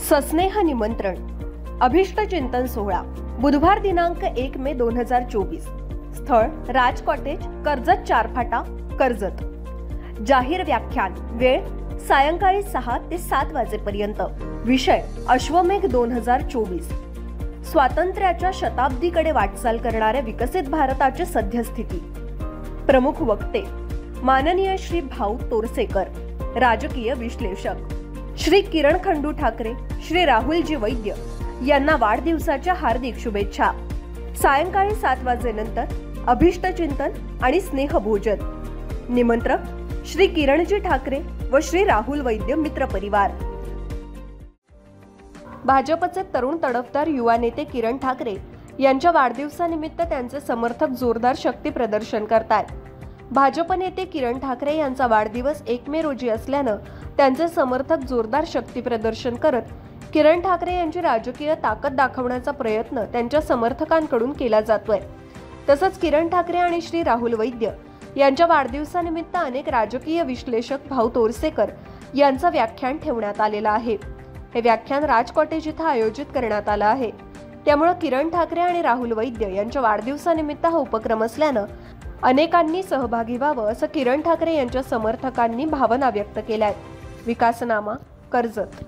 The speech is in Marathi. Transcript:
सस्नेह निमंत्रण अभिष्ट चिंतन सोहळा बुधवार दिनांक 1 मे 2024। स्थळ राज कॉटेज, कर्जत 4 फाटा, कर्जत। जाहीर व्याख्यान वेळ सायंकाळी 6 ते 7 वाजेपर्यंत। विषय अश्वमेघ 2024। स्वातंत्र्याच्या शताब्दीकडे वाटचाल करणाऱ्या विकसित भारताची सद्यस्थिती। प्रमुख वक्ते माननीय श्री भाऊ तोरसेकर, राजकीय विश्लेषक श्री किरण खंडू ठाकरे, श्री राहुलजी वैद्य यांना वाढदिवसाच्या हार्दिक शुभेच्छा। सायंकाळी 7 वाजेनंतर अभिष्ट चिंतन आणि स्नेहभोजन। निमंत्रक श्री किरणजी ठाकरे व श्री राहुल वैद्य मित्र परिवार। भाजपचे तरुण तडफदार युवा नेते किरण ठाकरे यांच्या वाढदिवसानिमित्त त्यांचे समर्थक जोरदार शक्ती प्रदर्शन करतात। भाजप नेते किरण ठाकरे यांचा वाढदिवस 1 मे रोजी असल्यानं त्यांचे समर्थक जोरदार शक्ती प्रदर्शन करत किरण ठाकरे यांची राजकीय ताकद दाखवण्याचा प्रयत्न त्यांच्या समर्थकांकडून केला जातोय। तसंच किरण ठाकरे आणि श्री राहुल वैद्य यांच्या वाढदिवसानिमित्त अनेक राजकीय विश्लेषक भाऊ तोरसेकर यांचं व्याख्यान ठेवण्यात आलेलं आहे। हे व्याख्यान राज कॉटेज इथं आयोजित करण्यात आलं आहे। त्यामुळे किरण ठाकरे आणि राहुल वैद्य यांच्या वाढदिवसानिमित्त हा उपक्रम असल्यानं अनेकांनी सहभागी व्हावं असं किरण ठाकरे यांच्या समर्थकांनी भावना व्यक्त केल्या आहेत। विकासनामा, कर्जत।